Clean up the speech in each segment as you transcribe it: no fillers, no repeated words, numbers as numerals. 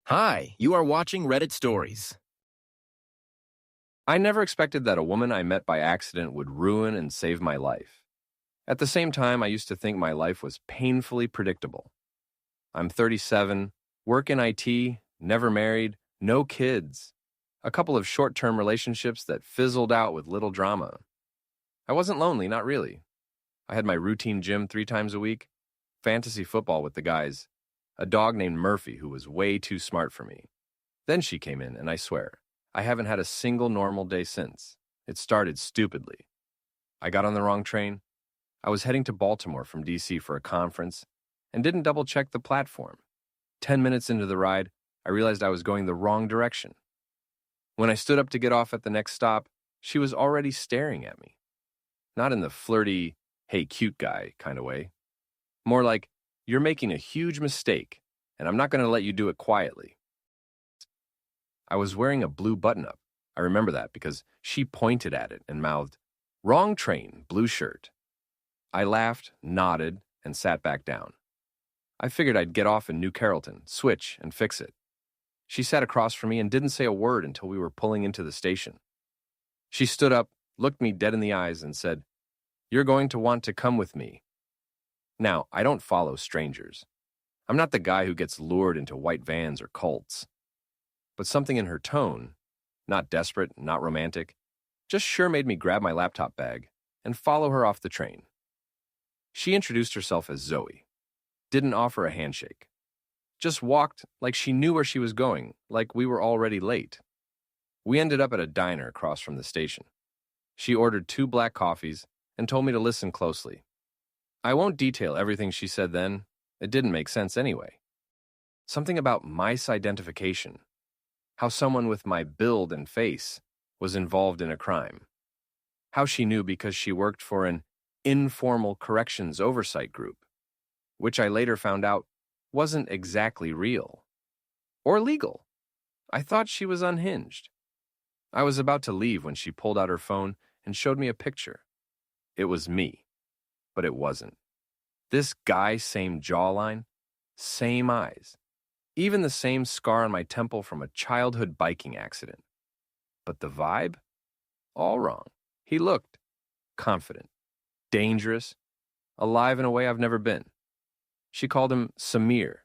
Hi, you are watching Reddit Stories. I never expected that a woman I met by accident would ruin and save my life. At the same time, I used to think my life was painfully predictable. I'm 37, work in IT, never married, no kids, a couple of short-term relationships that fizzled out with little drama. I wasn't lonely, not really. I had my routine gym 3 times a week, fantasy football with the guys, a dog named Murphy who was way too smart for me. Then she came in, and I swear, I haven't had a single normal day since. It started stupidly. I got on the wrong train. I was heading to Baltimore from DC for a conference and didn't double-check the platform. 10 minutes into the ride, I realized I was going the wrong direction. When I stood up to get off at the next stop, she was already staring at me. Not in the flirty, hey, cute guy kind of way. More like, you're making a huge mistake, and I'm not going to let you do it quietly. I was wearing a blue button-up. I remember that because she pointed at it and mouthed, "Wrong train, blue shirt." I laughed, nodded, and sat back down. I figured I'd get off in New Carrollton, switch, and fix it. She sat across from me and didn't say a word until we were pulling into the station. She stood up, looked me dead in the eyes, and said, "You're going to want to come with me." Now, I don't follow strangers. I'm not the guy who gets lured into white vans or cults. But something in her tone, not desperate, not romantic, just sure made me grab my laptop bag and follow her off the train. She introduced herself as Zoe, didn't offer a handshake, just walked like she knew where she was going, like we were already late. We ended up at a diner across from the station. She ordered 2 black coffees and told me to listen closely. I won't detail everything she said then. It didn't make sense anyway. Something about misidentification. How someone with my build and face was involved in a crime. How she knew because she worked for an informal corrections oversight group, which I later found out wasn't exactly real. Or legal. I thought she was unhinged. I was about to leave when she pulled out her phone and showed me a picture. It was me, but it wasn't. This guy, same jawline, same eyes. Even the same scar on my temple from a childhood biking accident. But the vibe? All wrong. He looked confident, dangerous, alive in a way I've never been. She called him Samir.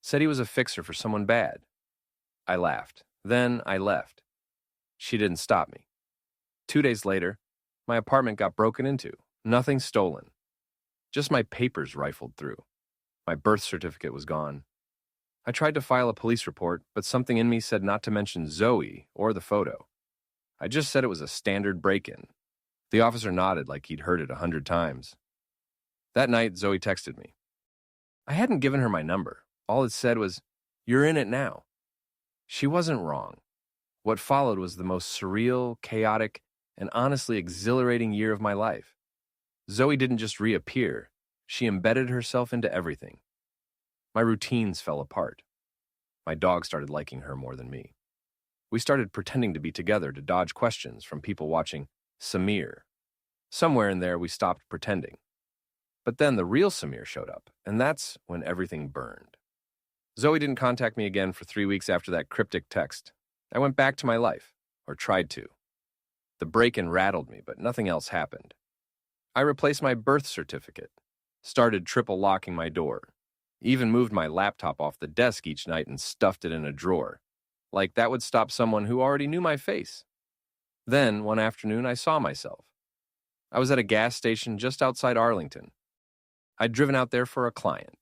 Said he was a fixer for someone bad. I laughed. Then I left. She didn't stop me. 2 days later, my apartment got broken into. Nothing stolen. Just my papers rifled through. My birth certificate was gone. I tried to file a police report, but something in me said not to mention Zoe or the photo. I just said it was a standard break-in. The officer nodded like he'd heard it 100 times. That night, Zoe texted me. I hadn't given her my number. All it said was, "You're in it now." She wasn't wrong. What followed was the most surreal, chaotic, and honestly exhilarating year of my life. Zoe didn't just reappear. She embedded herself into everything. My routines fell apart. My dog started liking her more than me. We started pretending to be together to dodge questions from people watching Samir. Somewhere in there, we stopped pretending. But then the real Samir showed up, and that's when everything burned. Zoe didn't contact me again for 3 weeks after that cryptic text. I went back to my life, or tried to. The break-in rattled me, but nothing else happened. I replaced my birth certificate, started triple locking my door, even moved my laptop off the desk each night and stuffed it in a drawer, like that would stop someone who already knew my face. Then, one afternoon, I saw myself. I was at a gas station just outside Arlington. I'd driven out there for a client,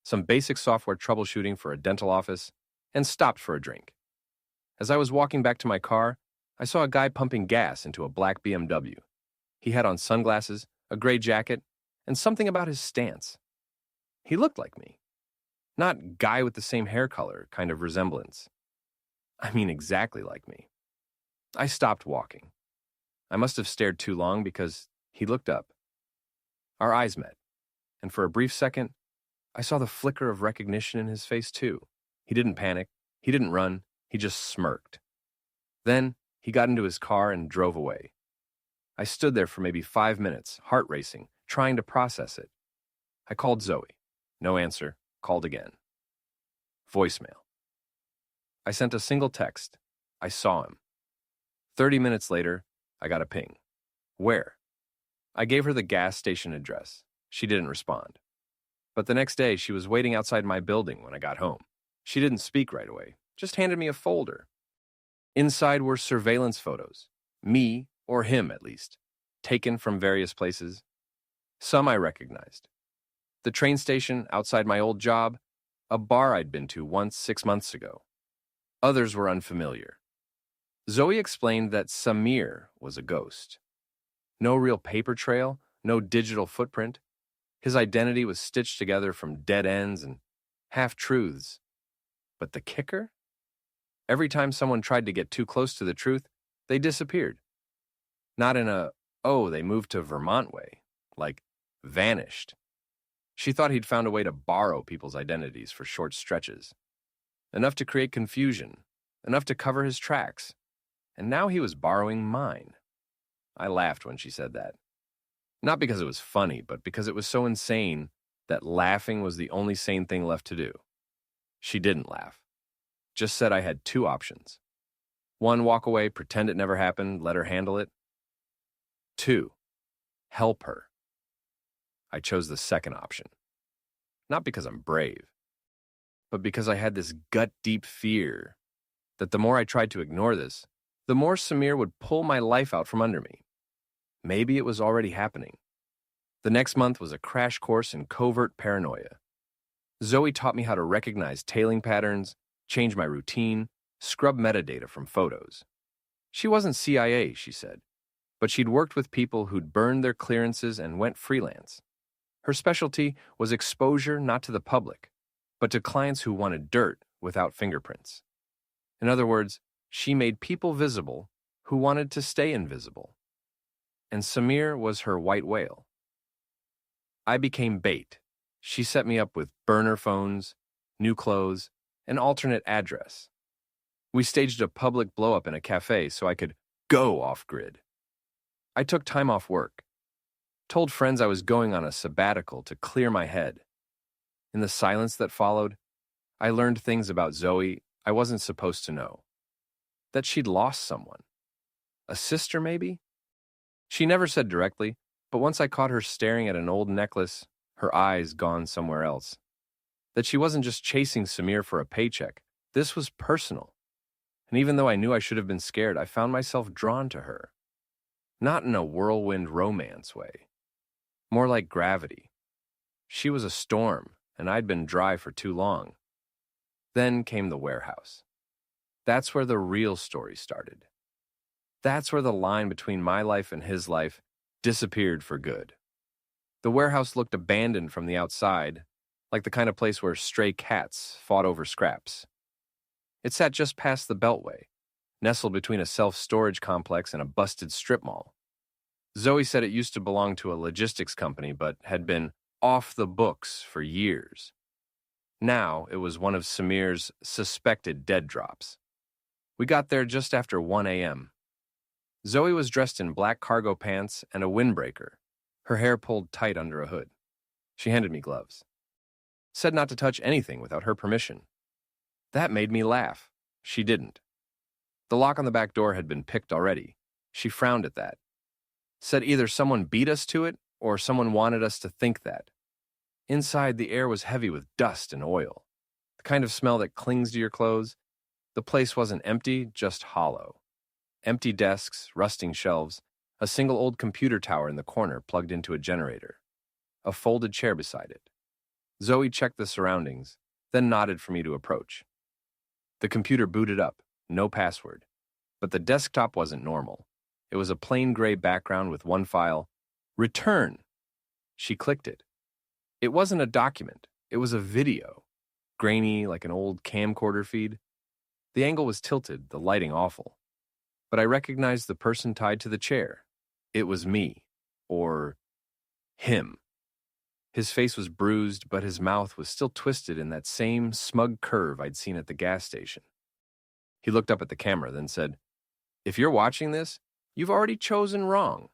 some basic software troubleshooting for a dental office, and stopped for a drink. As I was walking back to my car, I saw a guy pumping gas into a black BMW. He had on sunglasses, a gray jacket, and something about his stance. He looked like me. Not guy with the same hair color kind of resemblance. I mean exactly like me. I stopped walking. I must have stared too long because he looked up. Our eyes met, and for a brief second, I saw the flicker of recognition in his face too. He didn't panic. He didn't run. He just smirked. Then he got into his car and drove away. I stood there for maybe 5 minutes, heart racing, trying to process it. I called Zoe. No answer. Called again. Voicemail. I sent a single text. I saw him. 30 minutes later, I got a ping. Where? I gave her the gas station address. She didn't respond. But the next day, she was waiting outside my building when I got home. She didn't speak right away, just handed me a folder. Inside were surveillance photos, me, or him at least, taken from various places. Some I recognized. The train station outside my old job, a bar I'd been to once 6 months ago. Others were unfamiliar. Zoe explained that Samir was a ghost. No real paper trail, no digital footprint. His identity was stitched together from dead ends and half-truths. But the kicker? Every time someone tried to get too close to the truth, they disappeared. Not in a, oh, they moved to Vermont way, like vanished. She thought he'd found a way to borrow people's identities for short stretches. Enough to create confusion, enough to cover his tracks. And now he was borrowing mine. I laughed when she said that. Not because it was funny, but because it was so insane that laughing was the only sane thing left to do. She didn't laugh. Just said I had two options. One, walk away, pretend it never happened, let her handle it. Two, help her. I chose the second option. Not because I'm brave, but because I had this gut-deep fear that the more I tried to ignore this, the more Samir would pull my life out from under me. Maybe it was already happening. The next month was a crash course in covert paranoia. Zoe taught me how to recognize tailing patterns, change my routine, scrub metadata from photos. She wasn't CIA, she said, but she'd worked with people who'd burned their clearances and went freelance. Her specialty was exposure not to the public, but to clients who wanted dirt without fingerprints. In other words, she made people visible who wanted to stay invisible. And Samir was her white whale. I became bait. She set me up with burner phones, new clothes, an alternate address. We staged a public blow-up in a cafe so I could go off-grid. I took time off work, told friends I was going on a sabbatical to clear my head. In the silence that followed, I learned things about Zoe I wasn't supposed to know. That she'd lost someone. A sister, maybe? She never said directly, but once I caught her staring at an old necklace, her eyes gone somewhere else. That she wasn't just chasing Samir for a paycheck. This was personal. And even though I knew I should have been scared, I found myself drawn to her. Not in a whirlwind romance way. More like gravity. She was a storm, and I'd been dry for too long. Then came the warehouse. That's where the real story started. That's where the line between my life and his life disappeared for good. The warehouse looked abandoned from the outside, like the kind of place where stray cats fought over scraps. It sat just past the Beltway, nestled between a self-storage complex and a busted strip mall. Zoe said it used to belong to a logistics company, but had been off the books for years. Now it was one of Samir's suspected dead drops. We got there just after 1 a.m. Zoe was dressed in black cargo pants and a windbreaker, her hair pulled tight under a hood. She handed me gloves. Said not to touch anything without her permission. That made me laugh. She didn't. The lock on the back door had been picked already. She frowned at that. Said either someone beat us to it or someone wanted us to think that. Inside, the air was heavy with dust and oil, the kind of smell that clings to your clothes. The place wasn't empty, just hollow. Empty desks, rusting shelves, a single old computer tower in the corner plugged into a generator, a folded chair beside it. Zoe checked the surroundings, then nodded for me to approach. The computer booted up, no password, but the desktop wasn't normal. It was a plain gray background with one file, Return. She clicked it. It wasn't a document, it was a video, grainy like an old camcorder feed. The angle was tilted, the lighting awful. But I recognized the person tied to the chair. It was me, or him. His face was bruised, but his mouth was still twisted in that same smug curve I'd seen at the gas station. He looked up at the camera, then said, "If you're watching this, you've already chosen wrong."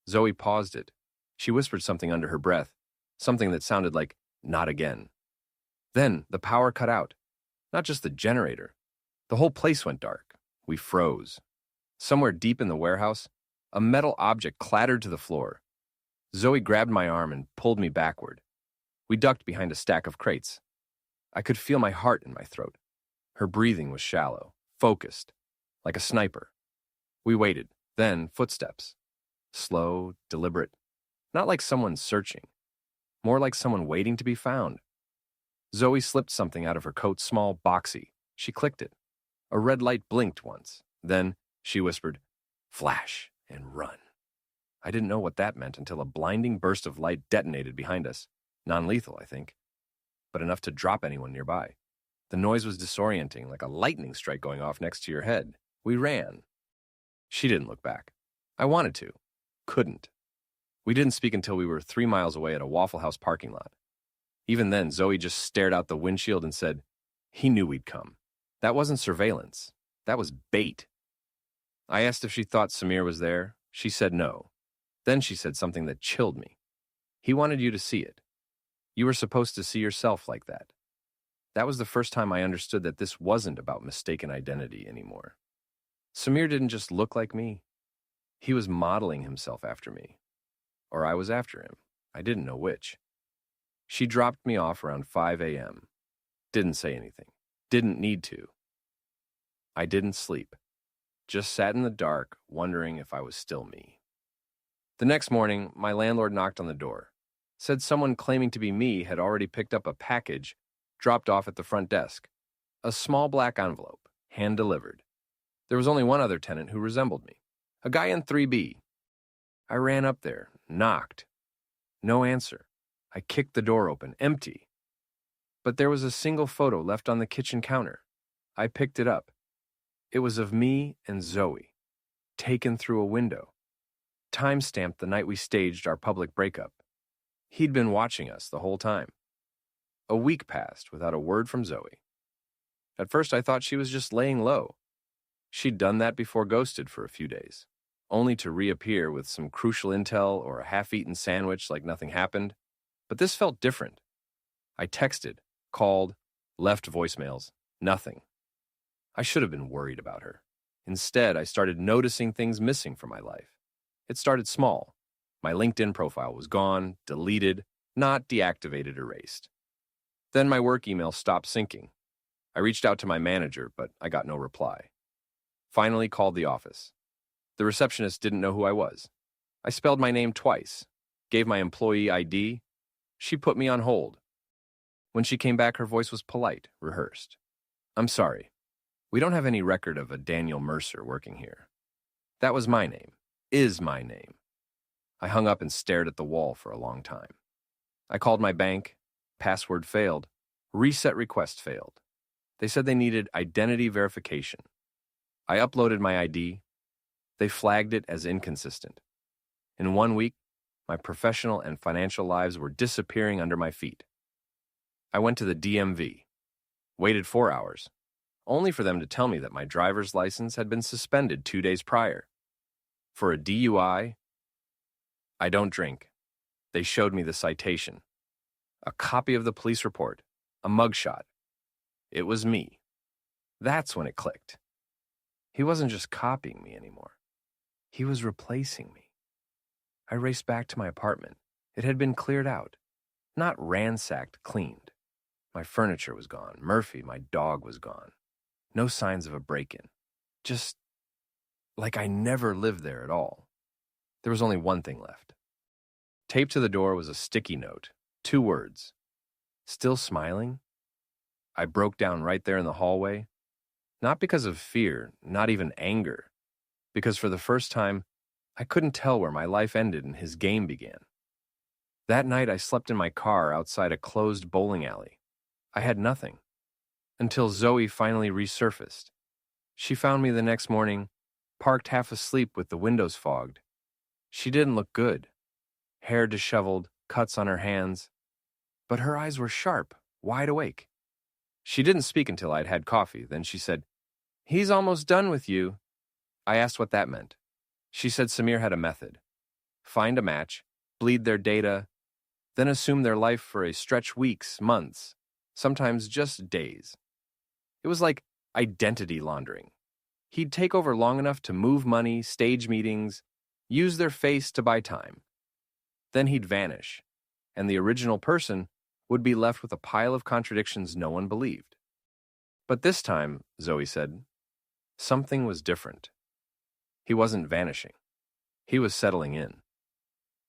Zoe paused it. She whispered something under her breath, something that sounded like, "Not again." Then the power cut out. Not just the generator, The whole place went dark. We froze. Somewhere deep in the warehouse, a metal object clattered to the floor. Zoe grabbed my arm and pulled me backward. We ducked behind a stack of crates. I could feel my heart in my throat. Her breathing was shallow, focused, like a sniper. We waited. Then, footsteps. Slow, deliberate. Not like someone searching. More like someone waiting to be found. Zoe slipped something out of her coat's small boxy. She clicked it. A red light blinked once. Then, she whispered, "Flash and run." I didn't know what that meant until a blinding burst of light detonated behind us. Non-lethal, I think, but enough to drop anyone nearby. The noise was disorienting, like a lightning strike going off next to your head. We ran. She didn't look back. I wanted to. Couldn't. We didn't speak until we were 3 miles away at a Waffle House parking lot. Even then, Zoe just stared out the windshield and said, "He knew we'd come." That wasn't surveillance. That was bait. I asked if she thought Samir was there. She said no. Then she said something that chilled me. "He wanted you to see it. You were supposed to see yourself like that." That was the first time I understood that this wasn't about mistaken identity anymore. Samir didn't just look like me. He was modeling himself after me. Or I was after him. I didn't know which. She dropped me off around 5 a.m. Didn't say anything. Didn't need to. I didn't sleep. Just sat in the dark, wondering if I was still me. The next morning, my landlord knocked on the door. Said someone claiming to be me had already picked up a package dropped off at the front desk. A small black envelope, hand-delivered. There was only one other tenant who resembled me. A guy in 3B. I ran up there, knocked. No answer. I kicked the door open, empty. But there was a single photo left on the kitchen counter. I picked it up. It was of me and Zoe, taken through a window. Time-stamped the night we staged our public breakup. He'd been watching us the whole time. A week passed without a word from Zoe. At first I thought she was just laying low. She'd done that before Ghosted for a few days, only to reappear with some crucial intel or a half-eaten sandwich like nothing happened. But this felt different. I texted, called, left voicemails. Nothing. I should have been worried about her. Instead, I started noticing things missing from my life. It started small. My LinkedIn profile was gone, deleted, not deactivated, erased. Then my work email stopped syncing. I reached out to my manager, but I got no reply. Finally called the office. The receptionist didn't know who I was. I spelled my name twice, gave my employee ID. She put me on hold. When she came back, her voice was polite, rehearsed. "I'm sorry. We don't have any record of a Daniel Mercer working here. That was my name. Is my name." I hung up and stared at the wall for a long time. I called my bank. Password failed. Reset request failed. They said they needed identity verification. I uploaded my ID. They flagged it as inconsistent. In 1 week, my professional and financial lives were disappearing under my feet. I went to the DMV, waited 4 hours, only for them to tell me that my driver's license had been suspended 2 days prior. For a DUI, I don't drink. They showed me the citation. A copy of the police report, a mugshot. It was me. That's when it clicked. He wasn't just copying me anymore. He was replacing me. I raced back to my apartment. It had been cleared out. Not ransacked, cleaned. My furniture was gone. Murphy, my dog, was gone. No signs of a break-in. Just like I never lived there at all. There was only one thing left. Taped to the door was a sticky note. 2 words. "Still smiling?" I broke down right there in the hallway. Not because of fear, not even anger. Because for the first time, I couldn't tell where my life ended and his game began. That night, I slept in my car outside a closed bowling alley. I had nothing. Until Zoe finally resurfaced. She found me the next morning, parked half asleep with the windows fogged. She didn't look good. Hair disheveled, cuts on her hands. But her eyes were sharp, wide awake. She didn't speak until I'd had coffee. Then she said, "He's almost done with you." I asked what that meant. She said Samir had a method. Find a match, bleed their data, then assume their life for a stretch weeks, months, sometimes just days. It was like identity laundering. He'd take over long enough to move money, stage meetings, use their face to buy time. Then he'd vanish, and the original person would be left with a pile of contradictions no one believed. But this time, Zoe said, something was different. He wasn't vanishing. He was settling in.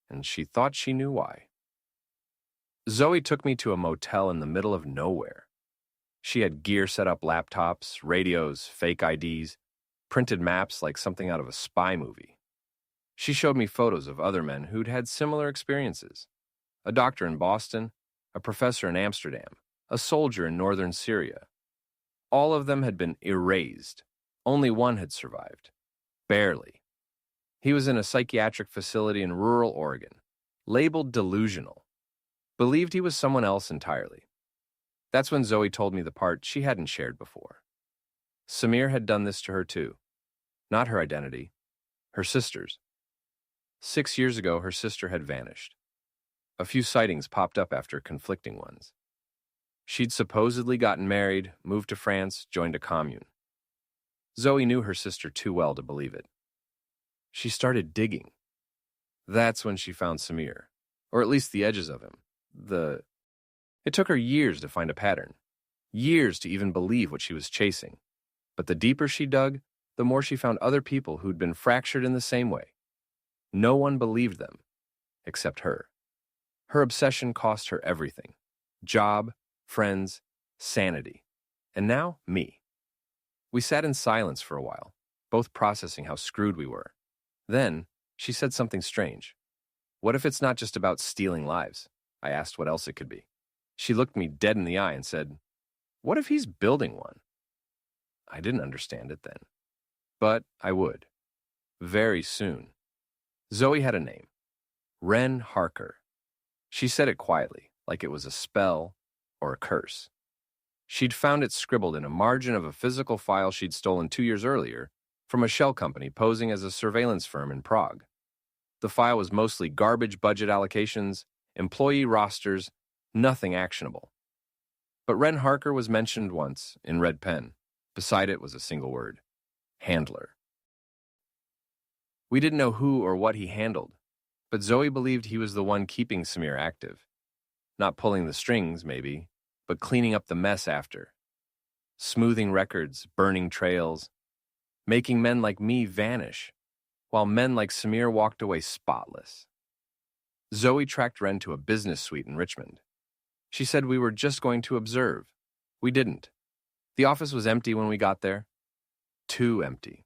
And she thought she knew why. Zoe took me to a motel in the middle of nowhere. She had gear set up, laptops, radios, fake IDs, printed maps like something out of a spy movie. She showed me photos of other men who'd had similar experiences. A doctor in Boston, a professor in Amsterdam, a soldier in northern Syria. All of them had been erased. Only one had survived. Barely. He was in a psychiatric facility in rural Oregon, labeled delusional. Believed he was someone else entirely. That's when Zoe told me the part she hadn't shared before. Samir had done this to her too. Not her identity, her sister's. 6 years ago, her sister had vanished. A few sightings popped up after conflicting ones. She'd supposedly gotten married, moved to France, joined a commune. Zoe knew her sister too well to believe it. She started digging. That's when she found Samir, or at least the edges of him. It took her years to find a pattern, years to even believe what she was chasing. But the deeper she dug, the more she found other people who'd been fractured in the same way. No one believed them, except her. Her obsession cost her everything. Job, friends, sanity. And now, me. We sat in silence for a while, both processing how screwed we were. Then, she said something strange. What if it's not just about stealing lives? I asked what else it could be. She looked me dead in the eye and said, what if he's building one? I didn't understand it then. But I would. Very soon. Zoe had a name. Ren Harker. She said it quietly, like it was a spell or a curse. She'd found it scribbled in a margin of a physical file she'd stolen 2 years earlier from a shell company posing as a surveillance firm in Prague. The file was mostly garbage budget allocations, employee rosters, nothing actionable. But Ren Harker was mentioned once, in red pen. Beside it was a single word. Handler. We didn't know who or what he handled, but Zoe believed he was the one keeping Samir active. Not pulling the strings, maybe, but cleaning up the mess after. Smoothing records, burning trails, making men like me vanish, while men like Samir walked away spotless. Zoe tracked Ren to a business suite in Richmond. She said we were just going to observe. We didn't. The office was empty when we got there. Too empty.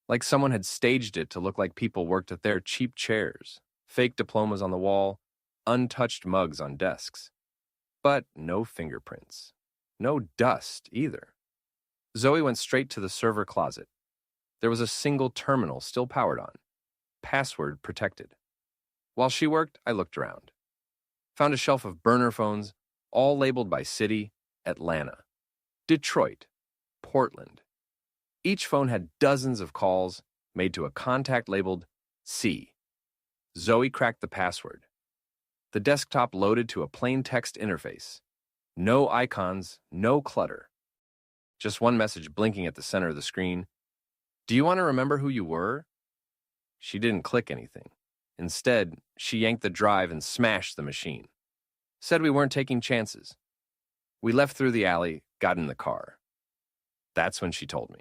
Like someone had staged it to look like people worked at their cheap chairs, fake diplomas on the wall, untouched mugs on desks. But no fingerprints. No dust, either. Zoe went straight to the server closet. There was a single terminal still powered on. Password protected. While she worked, I looked around. Found a shelf of burner phones, all labeled by city: Atlanta, Detroit, Portland. Each phone had dozens of calls made to a contact labeled C. Zoe cracked the password. The desktop loaded to a plain text interface. No icons, no clutter. Just one message blinking at the center of the screen. Do you want to remember who you were? She didn't click anything. Instead, she yanked the drive and smashed the machine. Said we weren't taking chances. We left through the alley, got in the car. That's when she told me.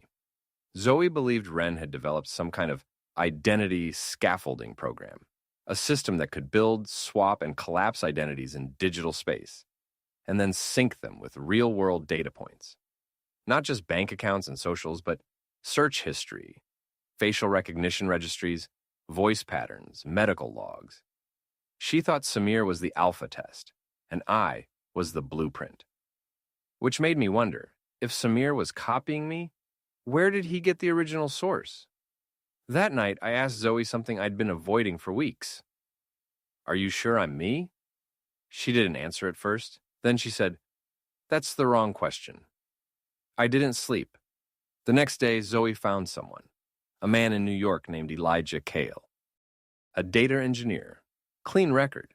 Zoe believed Ren had developed some kind of identity scaffolding program, a system that could build, swap, and collapse identities in digital space, and then sync them with real-world data points. Not just bank accounts and socials, but search history, facial recognition registries, voice patterns, medical logs. She thought Samir was the alpha test, and I was the blueprint. Which made me wonder, if Samir was copying me, where did he get the original source? That night, I asked Zoe something I'd been avoiding for weeks. Are you sure I'm me? She didn't answer at first. Then she said, that's the wrong question. I didn't sleep. The next day, Zoe found someone, a man in New York named Elijah Kale. A data engineer, clean record,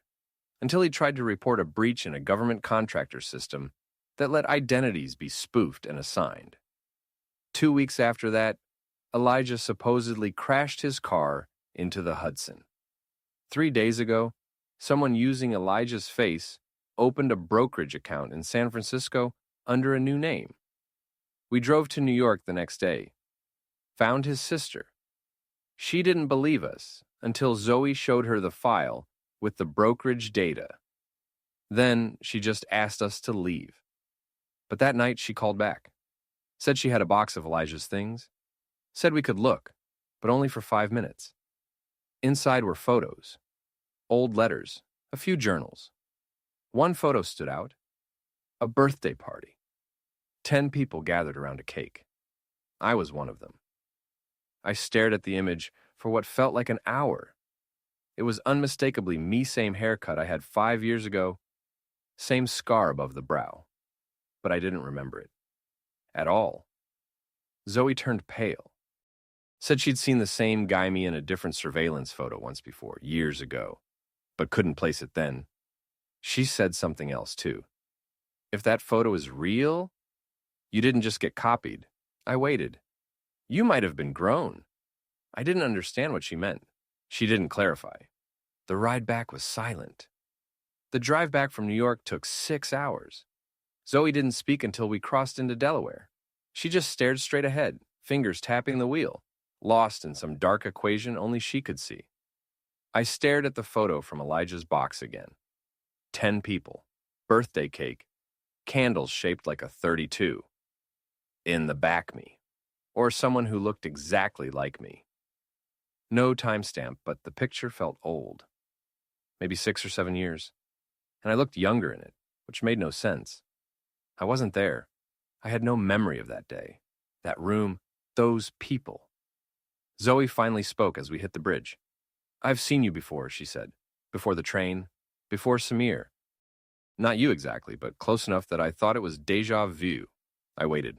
until he tried to report a breach in a government contractor system that let identities be spoofed and assigned. 2 weeks after that, Elijah supposedly crashed his car into the Hudson. 3 days ago, someone using Elijah's face opened a brokerage account in San Francisco under a new name. We drove to New York the next day, found his sister. She didn't believe us until Zoe showed her the file with the brokerage data. Then she just asked us to leave. But that night she called back, said she had a box of Elijah's things, said we could look, but only for 5 minutes. Inside were photos, old letters, a few journals. One photo stood out, a birthday party. 10 people gathered around a cake. I was one of them. I stared at the image for what felt like an hour. It was unmistakably me, same haircut I had 5 years ago, same scar above the brow. But I didn't remember it. At all. Zoe turned pale. Said she'd seen the same guy me in a different surveillance photo once before, years ago, but couldn't place it then. She said something else, too. If that photo is real, you didn't just get copied. I waited. You might have been grown. I didn't understand what she meant. She didn't clarify. The ride back was silent. The drive back from New York took 6 hours. Zoe didn't speak until we crossed into Delaware. She just stared straight ahead, fingers tapping the wheel, lost in some dark equation only she could see. I stared at the photo from Elijah's box again. 10 people, birthday cake, candles shaped like a 32. In the back me, or someone who looked exactly like me. No timestamp, but the picture felt old. Maybe 6 or 7 years. And I looked younger in it, which made no sense. I wasn't there. I had no memory of that day, that room, those people. Zoe finally spoke as we hit the bridge. I've seen you before, she said. Before the train, before Samir. Not you exactly, but close enough that I thought it was déjà vu. I waited.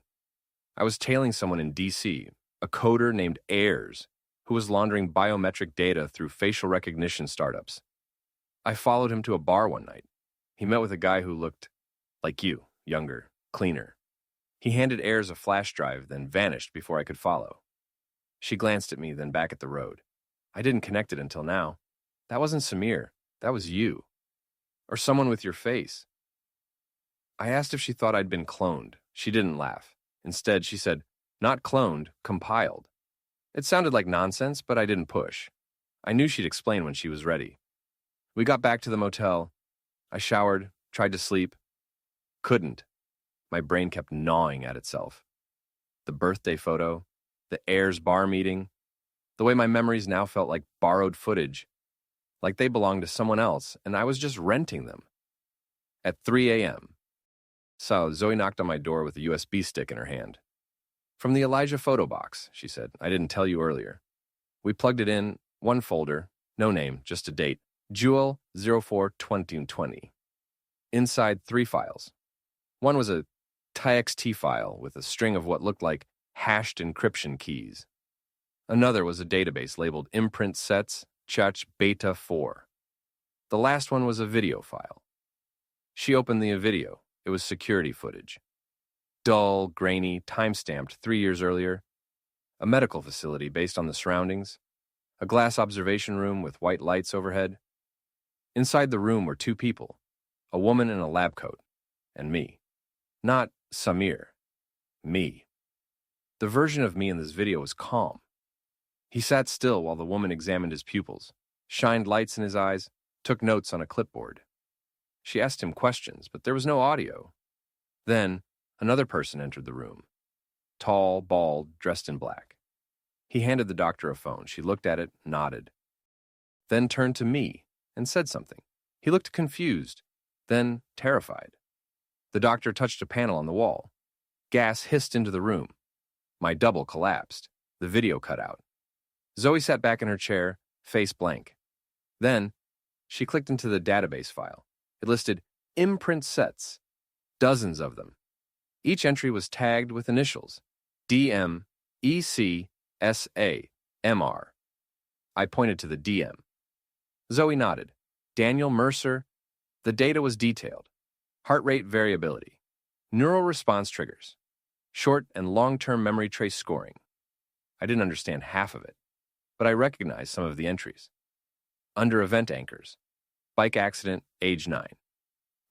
I was tailing someone in D.C., a coder named Ayers, who was laundering biometric data through facial recognition startups. I followed him to a bar one night. He met with a guy who looked like you, younger, cleaner. He handed Ayers a flash drive, then vanished before I could follow. She glanced at me, then back at the road. I didn't connect it until now. That wasn't Samir. That was you. Or someone with your face. I asked if she thought I'd been cloned. She didn't laugh. Instead, she said, not cloned, compiled. It sounded like nonsense, but I didn't push. I knew she'd explain when she was ready. We got back to the motel. I showered, tried to sleep. Couldn't. My brain kept gnawing at itself. The birthday photo, the Ayers bar meeting, the way my memories now felt like borrowed footage, like they belonged to someone else, and I was just renting them. At 3 a.m., so Zoe knocked on my door with a USB stick in her hand. From the Elijah photo box, she said. I didn't tell you earlier. We plugged it in, one folder, no name, just a date. Jewel 04-2020. Inside 3 files. One was a TXT file with a string of what looked like hashed encryption keys. Another was a database labeled imprint sets Chach Beta 4. The last one was a video file. She opened the video. It was security footage. Dull, grainy, time-stamped 3 years earlier. A medical facility based on the surroundings. A glass observation room with white lights overhead. Inside the room were 2 people, a woman in a lab coat, and me. Not Samir. Me. The version of me in this video was calm. He sat still while the woman examined his pupils, shined lights in his eyes, took notes on a clipboard. She asked him questions, but there was no audio. Then, another person entered the room. Tall, bald, dressed in black. He handed the doctor a phone. She looked at it, nodded. Then turned to me and said something. He looked confused, then terrified. The doctor touched a panel on the wall. Gas hissed into the room. My double collapsed. The video cut out. Zoe sat back in her chair, face blank. Then, she clicked into the database file. It listed imprint sets, dozens of them. Each entry was tagged with initials, DM, EC, SA, MR. I pointed to the DM. Zoe nodded. Daniel Mercer. The data was detailed. Heart rate variability. Neural response triggers. short and long-term memory trace scoring. I didn't understand half of it, but I recognized some of the entries. Under event anchors, bike accident, age 9.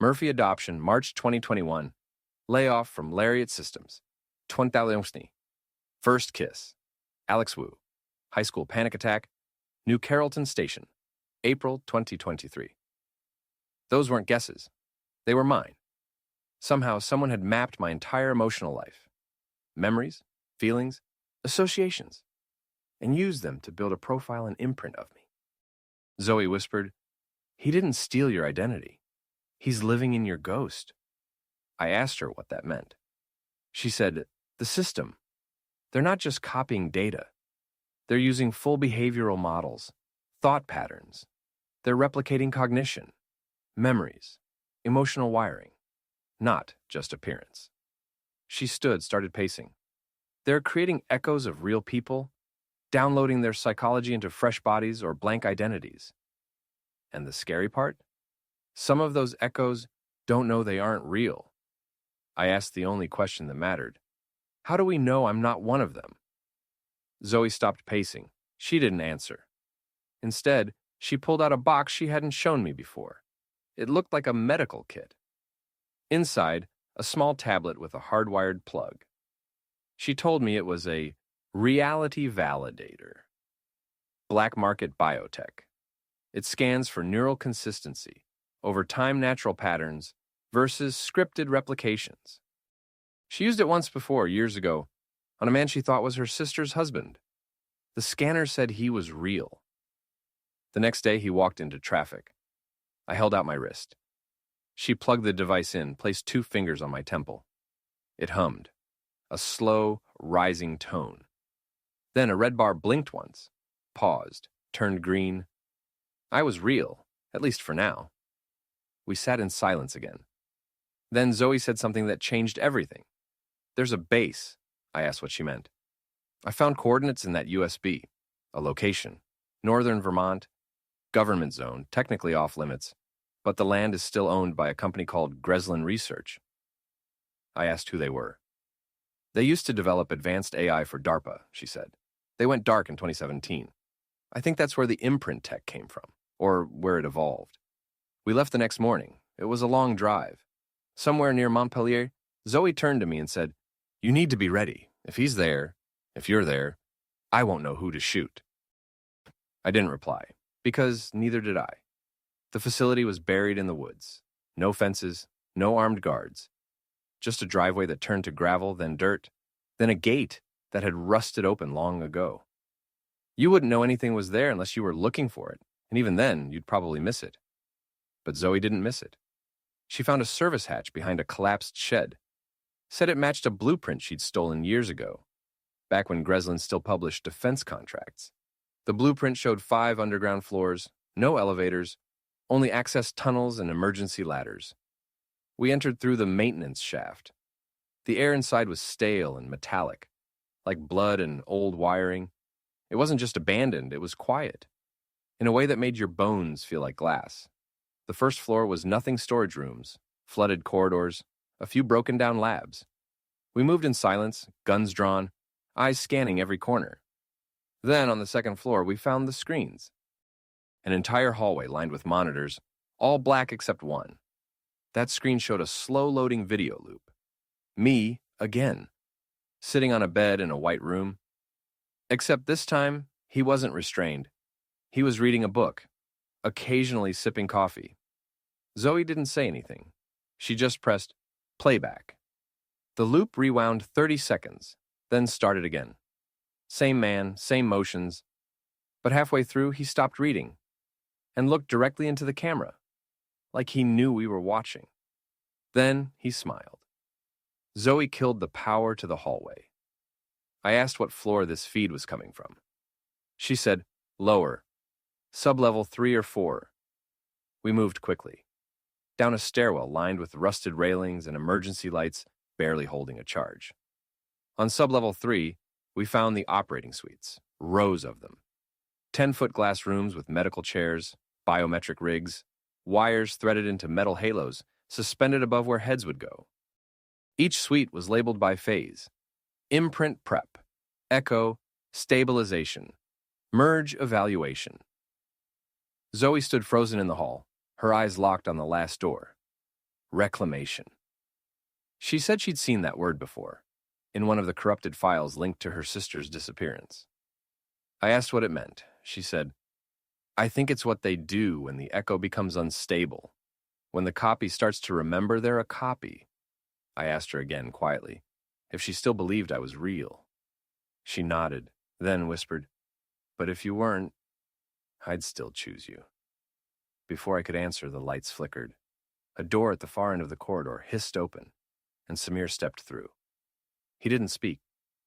Murphy adoption, March 2021. Layoff from Lariat Systems, 20. First kiss, Alex Wu. High school panic attack, New Carrollton Station, April 2023. Those weren't guesses. They were mine. Somehow, someone had mapped my entire emotional life, memories, feelings, associations, and used them to build a profile and imprint of me. Zoe whispered, "He didn't steal your identity. He's living in your ghost." I asked her what that meant. She said, "The system. They're not just copying data. They're using full behavioral models, thought patterns. They're replicating cognition, memories, emotional wiring, not just appearance." She stood, started pacing. "They're creating echoes of real people, downloading their psychology into fresh bodies or blank identities. And the scary part? Some of those echoes don't know they aren't real." I asked the only question that mattered. "How do we know I'm not one of them?" Zoe stopped pacing. She didn't answer. Instead, she pulled out a box she hadn't shown me before. It looked like a medical kit. Inside, a small tablet with a hardwired plug. She told me it was a reality validator. Black market biotech. It scans for neural consistency over time natural patterns versus scripted replications. She used it once before, years ago, on a man she thought was her sister's husband. The scanner said he was real. The next day, he walked into traffic. I held out my wrist. She plugged the device in, placed 2 fingers on my temple. It hummed, a slow, rising tone. Then a red bar blinked once, paused, turned green. I was real, at least for now. We sat in silence again. Then Zoe said something that changed everything. "There's a base." I asked what she meant. "I found coordinates in that USB, a location, northern Vermont, government zone, technically off limits, but the land is still owned by a company called Greslin Research." I asked who they were. "They used to develop advanced AI for DARPA," she said. "They went dark in 2017. I think that's where the imprint tech came from, or where it evolved. We left the next morning. It was a long drive. Somewhere near Montpelier, Zoe turned to me and said, 'You need to be ready. If he's there, if you're there, I won't know who to shoot.'" I didn't reply, because neither did I. The facility was buried in the woods. No fences, no armed guards. Just a driveway that turned to gravel, then dirt, then a gate that had rusted open long ago. You wouldn't know anything was there unless you were looking for it, and even then, you'd probably miss it. But Zoe didn't miss it. She found a service hatch behind a collapsed shed. Said it matched a blueprint she'd stolen years ago, back when Greslin still published defense contracts. The blueprint showed 5 underground floors, no elevators, only access tunnels and emergency ladders. We entered through the maintenance shaft. The air inside was stale and metallic, like blood and old wiring. It wasn't just abandoned, it was quiet, in a way that made your bones feel like glass. The first floor was nothing storage rooms, flooded corridors, a few broken down labs. We moved in silence, guns drawn, eyes scanning every corner. Then, on the second floor, we found the screens. An entire hallway lined with monitors, all black except one. That screen showed a slow-loading video loop. Me, again, sitting on a bed in a white room. Except this time, he wasn't restrained. He was reading a book, occasionally sipping coffee. Zoe didn't say anything. She just pressed playback. The loop rewound 30 seconds, then started again. Same man, same motions. But halfway through, he stopped reading and looked directly into the camera, like he knew we were watching. Then he smiled. Zoe killed the power to the hallway. I asked what floor this feed was coming from. She said, lower, sublevel 3 or 4. We moved quickly. Down a stairwell lined with rusted railings and emergency lights barely holding a charge. On sublevel 3, we found the operating suites, rows of them. 10-foot glass rooms with medical chairs, biometric rigs, wires threaded into metal halos suspended above where heads would go. Each suite was labeled by phase: imprint prep, echo, stabilization, merge evaluation. Zoe stood frozen in the hall, her eyes locked on the last door. Reclamation. She said she'd seen that word before, in one of the corrupted files linked to her sister's disappearance. I asked what it meant. She said, "I think it's what they do when the echo becomes unstable. When the copy starts to remember they're a copy." I asked her again, quietly, if she still believed I was real. She nodded, then whispered, "But if you weren't, I'd still choose you." Before I could answer, the lights flickered. A door at the far end of the corridor hissed open, and Samir stepped through. He didn't speak,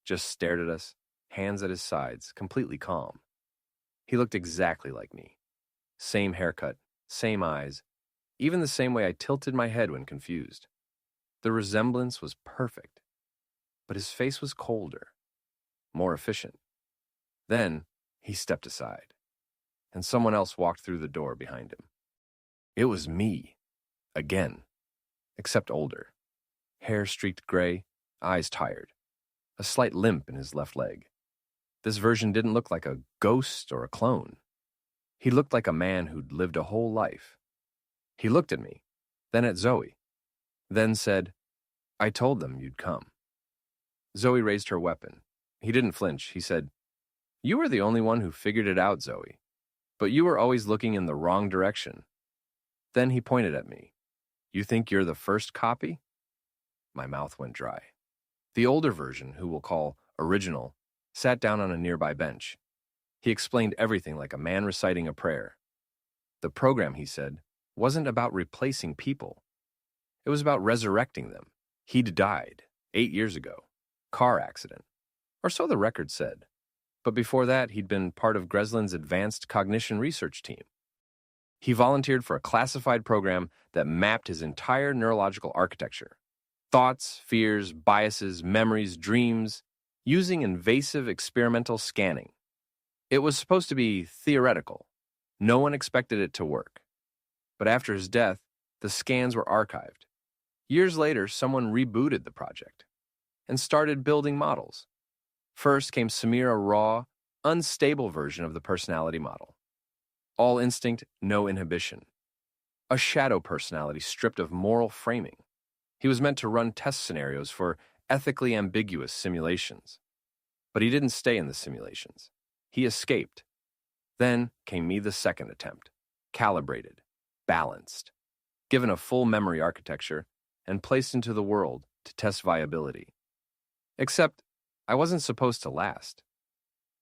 just stared at us, hands at his sides, completely calm. He looked exactly like me. Same haircut, same eyes, even the same way I tilted my head when confused. The resemblance was perfect, but his face was colder, more efficient. Then he stepped aside, and someone else walked through the door behind him. It was me, again, except older. Hair streaked gray, eyes tired, a slight limp in his left leg. This version didn't look like a ghost or a clone. He looked like a man who'd lived a whole life. He looked at me, then at Zoe, then said, "I told them you'd come." Zoe raised her weapon. He didn't flinch. He said, "You were the only one who figured it out, Zoe, but you were always looking in the wrong direction." Then he pointed at me. "You think you're the first copy?" My mouth went dry. The older version, who we'll call original, sat down on a nearby bench. He explained everything like a man reciting a prayer. The program, he said, wasn't about replacing people. It was about resurrecting them. He'd died 8 years ago. Car accident. Or so the record said. But before that, he'd been part of Greslin's advanced cognition research team. He volunteered for a classified program that mapped his entire neurological architecture. Thoughts, fears, biases, memories, dreams, using invasive experimental scanning. It was supposed to be theoretical. No one expected it to work. But after his death, the scans were archived. Years later, someone rebooted the project and started building models. First came Samir, a raw, unstable version of the personality model. All instinct, no inhibition. A shadow personality stripped of moral framing. He was meant to run test scenarios for ethically ambiguous simulations. But he didn't stay in the simulations. He escaped. Then came me, the second attempt, calibrated, balanced, given a full memory architecture, and placed into the world to test viability. Except, I wasn't supposed to last.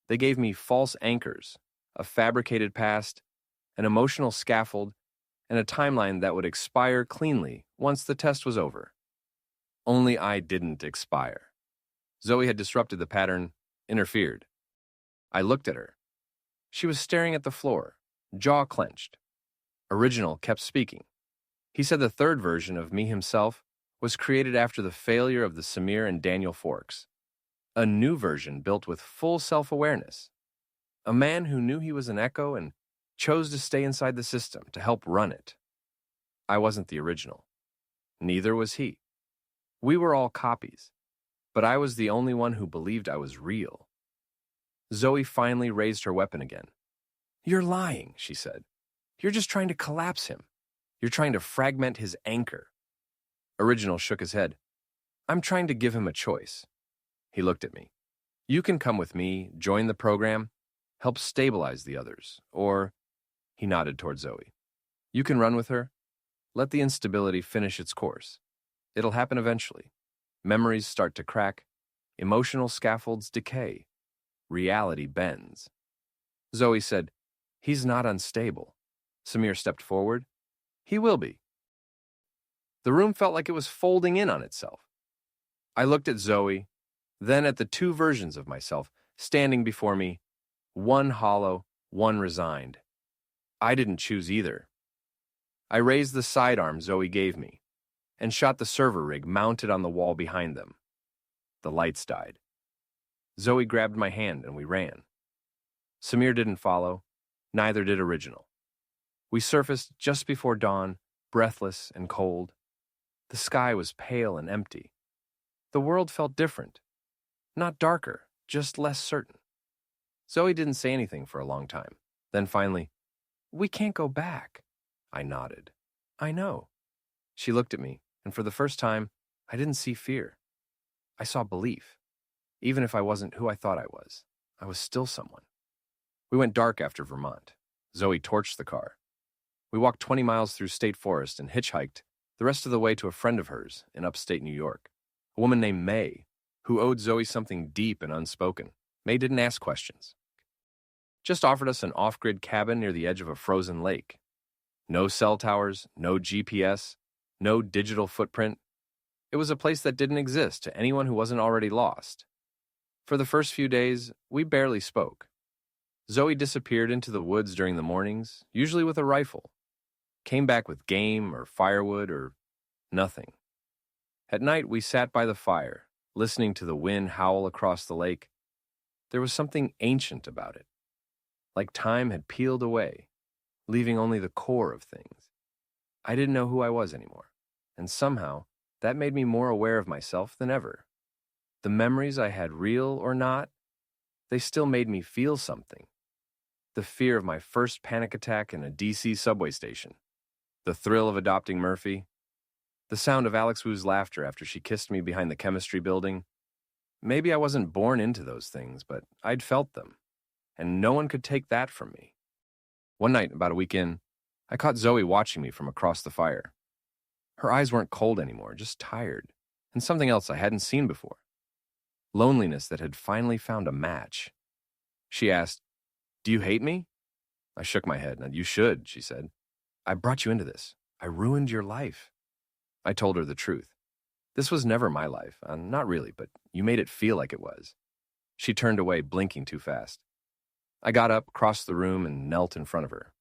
They gave me false anchors, a fabricated past, an emotional scaffold, and a timeline that would expire cleanly once the test was over. Only I didn't expire. Zoe had disrupted the pattern, interfered. I looked at her. She was staring at the floor, jaw clenched. Original kept speaking. He said the third version of me himself was created after the failure of the Samir and Daniel forks. A new version built with full self-awareness. A man who knew he was an echo and chose to stay inside the system to help run it. I wasn't the original. Neither was he. We were all copies, but I was the only one who believed I was real. Zoe finally raised her weapon again. "You're lying," she said. "You're just trying to collapse him. You're trying to fragment his anchor." Original shook his head. "I'm trying to give him a choice." He looked at me. "You can come with me, join the program, help stabilize the others, or," he nodded toward Zoe, "you can run with her, let the instability finish its course. It'll happen eventually. Memories start to crack, emotional scaffolds decay, reality bends." Zoe said, "He's not unstable." Samir stepped forward. "He will be." The room felt like it was folding in on itself. I looked at Zoe, then at the two versions of myself standing before me, one hollow, one resigned. I didn't choose either. I raised the sidearm Zoe gave me and shot the server rig mounted on the wall behind them. The lights died. Zoe grabbed my hand and we ran. Samir didn't follow, neither did Original. We surfaced just before dawn, breathless and cold. The sky was pale and empty. The world felt different. Not darker, just less certain. Zoe didn't say anything for a long time. Then finally, "We can't go back." I nodded. "I know." She looked at me, and for the first time, I didn't see fear. I saw belief. Even if I wasn't who I thought I was still someone. We went dark after Vermont. Zoe torched the car. We walked 20 miles through state forest and hitchhiked the rest of the way to a friend of hers in upstate New York, a woman named May, who owed Zoe something deep and unspoken. May didn't ask questions. Just offered us an off-grid cabin near the edge of a frozen lake. No cell towers, no GPS, no digital footprint. It was a place that didn't exist to anyone who wasn't already lost. For the first few days, we barely spoke. Zoe disappeared into the woods during the mornings, usually with a rifle. Came back with game or firewood or nothing. At night, we sat by the fire, listening to the wind howl across the lake. There was something ancient about it, like time had peeled away, leaving only the core of things. I didn't know who I was anymore, and somehow that made me more aware of myself than ever. The memories I had, real or not, they still made me feel something. The fear of my first panic attack in a DC subway station, the thrill of adopting Murphy, the sound of Alex Wu's laughter after she kissed me behind the chemistry building. Maybe I wasn't born into those things, but I'd felt them, and no one could take that from me. One night, about a week in, I caught Zoe watching me from across the fire. Her eyes weren't cold anymore, just tired, and something else I hadn't seen before. Loneliness that had finally found a match. She asked, "Do you hate me?" I shook my head. "You should," she said. "I brought you into this. I ruined your life." I told her the truth. This was never my life. Not really, but you made it feel like it was. She turned away, blinking too fast. I got up, crossed the room, and knelt in front of her.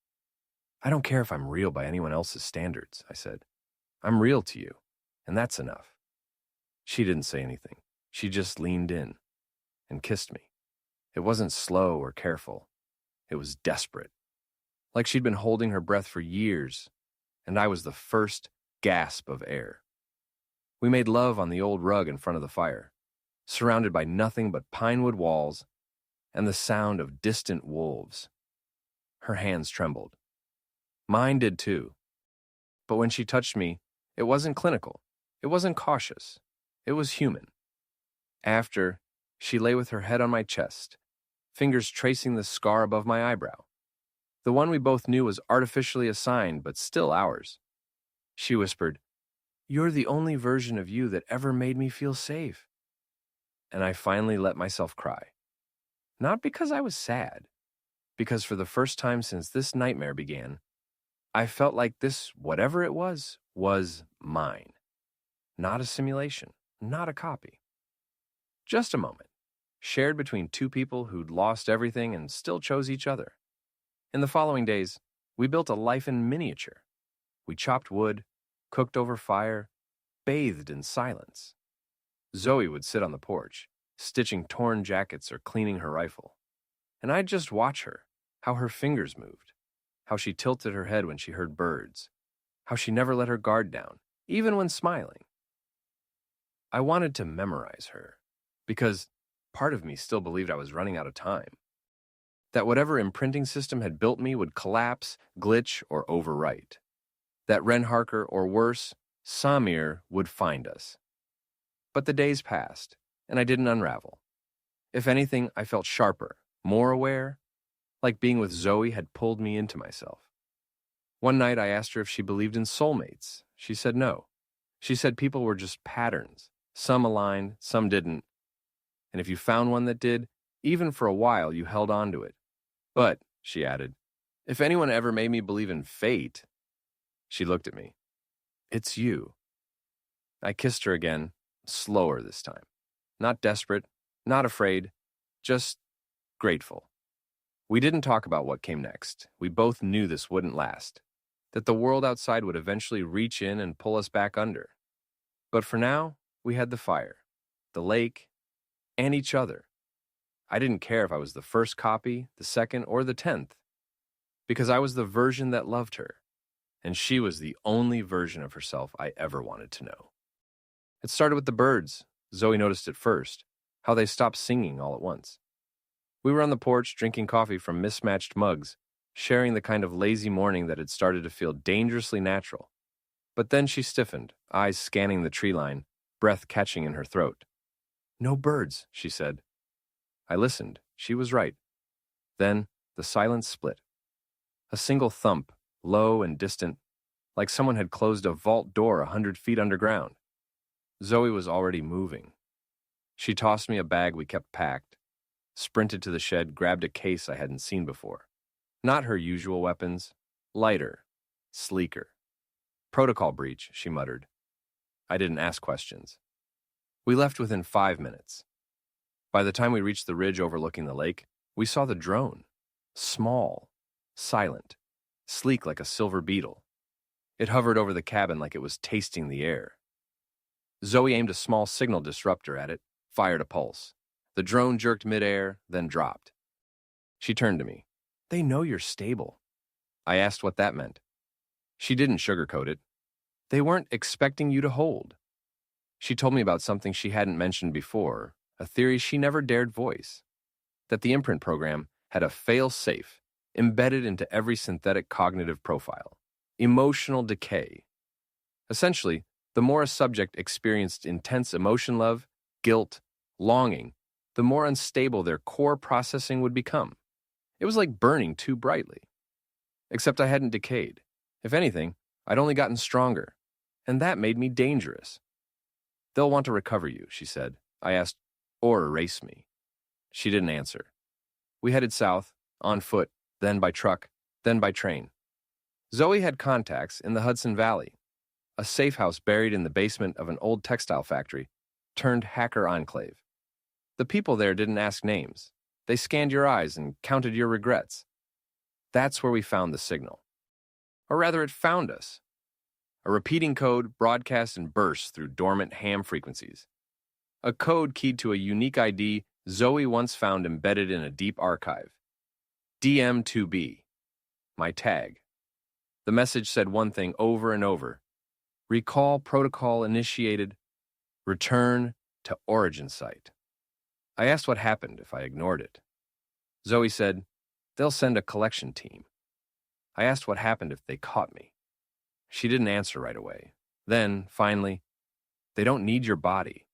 "I don't care if I'm real by anyone else's standards," I said. "I'm real to you, and that's enough." She didn't say anything. She just leaned in and kissed me. It wasn't slow or careful. It was desperate. Like she'd been holding her breath for years, and I was the first gasp of air. We made love on the old rug in front of the fire, surrounded by nothing but pinewood walls and the sound of distant wolves. Her hands trembled. Mine did too. But when she touched me, it wasn't clinical. It wasn't cautious. It was human. After, she lay with her head on my chest, fingers tracing the scar above my eyebrow. The one we both knew was artificially assigned, but still ours. She whispered, "You're the only version of you that ever made me feel safe." And I finally let myself cry. Not because I was sad, because for the first time since this nightmare began, I felt like this, whatever it was mine. Not a simulation, not a copy. Just a moment, shared between two people who'd lost everything and still chose each other. In the following days, we built a life in miniature. We chopped wood, cooked over fire, bathed in silence. Zoe would sit on the porch, stitching torn jackets or cleaning her rifle. And I'd just watch her, how her fingers moved, how she tilted her head when she heard birds, how she never let her guard down, even when smiling. I wanted to memorize her, because part of me still believed I was running out of time. That whatever imprinting system had built me would collapse, glitch, or overwrite. That Ren Harker, or worse, Samir, would find us. But the days passed, and I didn't unravel. If anything, I felt sharper, more aware, like being with Zoe had pulled me into myself. One night I asked her if she believed in soulmates. She said no. She said people were just patterns. Some aligned, some didn't. And if you found one that did, even for a while you held on to it. But, she added, if anyone ever made me believe in fate, she looked at me. It's you. I kissed her again, slower this time. Not desperate, not afraid, just grateful. We didn't talk about what came next. We both knew this wouldn't last, that the world outside would eventually reach in and pull us back under. But for now, we had the fire, the lake, and each other. I didn't care if I was the first copy, the second, or the 10th, because I was the version that loved her, and she was the only version of herself I ever wanted to know. It started with the birds, Zoe noticed it first, how they stopped singing all at once. We were on the porch drinking coffee from mismatched mugs, sharing the kind of lazy morning that had started to feel dangerously natural. But then she stiffened, eyes scanning the tree line, breath catching in her throat. "No birds," she said. I listened. She was right. Then the silence split. A single thump, low and distant, like someone had closed a vault door 100 feet underground. Zoe was already moving. She tossed me a bag we kept packed, sprinted to the shed, grabbed a case I hadn't seen before. Not her usual weapons, lighter, sleeker. "Protocol breach," she muttered. I didn't ask questions. We left within 5 minutes. By the time we reached the ridge overlooking the lake, we saw the drone. Small, silent, sleek like a silver beetle. It hovered over the cabin like it was tasting the air. Zoe aimed a small signal disruptor at it, fired a pulse. The drone jerked midair, then dropped. She turned to me. "They know you're stable." I asked what that meant. She didn't sugarcoat it. "They weren't expecting you to hold." She told me about something she hadn't mentioned before, a theory she never dared voice, that the imprint program had a fail-safe embedded into every synthetic cognitive profile. Emotional decay. Essentially, the more a subject experienced intense emotion, love, guilt, longing, the more unstable their core processing would become. It was like burning too brightly. Except I hadn't decayed. If anything, I'd only gotten stronger, and that made me dangerous. "They'll want to recover you," she said. I asked, "Or erase me." She didn't answer. We headed south, on foot, then by truck, then by train. Zoe had contacts in the Hudson Valley, a safe house buried in the basement of an old textile factory, turned hacker enclave. The people there didn't ask names. They scanned your eyes and counted your regrets. That's where we found the signal. Or rather, it found us. A repeating code broadcast in bursts through dormant ham frequencies. A code keyed to a unique ID Zoe once found embedded in a deep archive. DM2B. My tag. The message said one thing over and over. Recall protocol initiated. Return to origin site. I asked what happened if I ignored it. Zoe said, "They'll send a collection team." I asked what happened if they caught me. She didn't answer right away. Then, finally, "They don't need your body.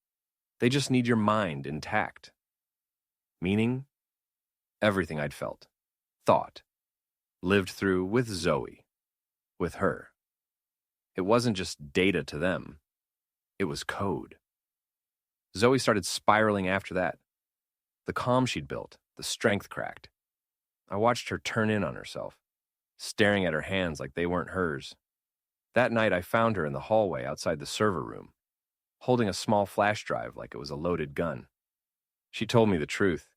They just need your mind intact." Meaning? Everything I'd felt, thought, lived through with Zoe, with her. It wasn't just data to them. It was code. Zoe started spiraling after that. The calm she'd built, the strength cracked. I watched her turn in on herself, staring at her hands like they weren't hers. That night I found her in the hallway outside the server room, holding a small flash drive like it was a loaded gun. She told me the truth.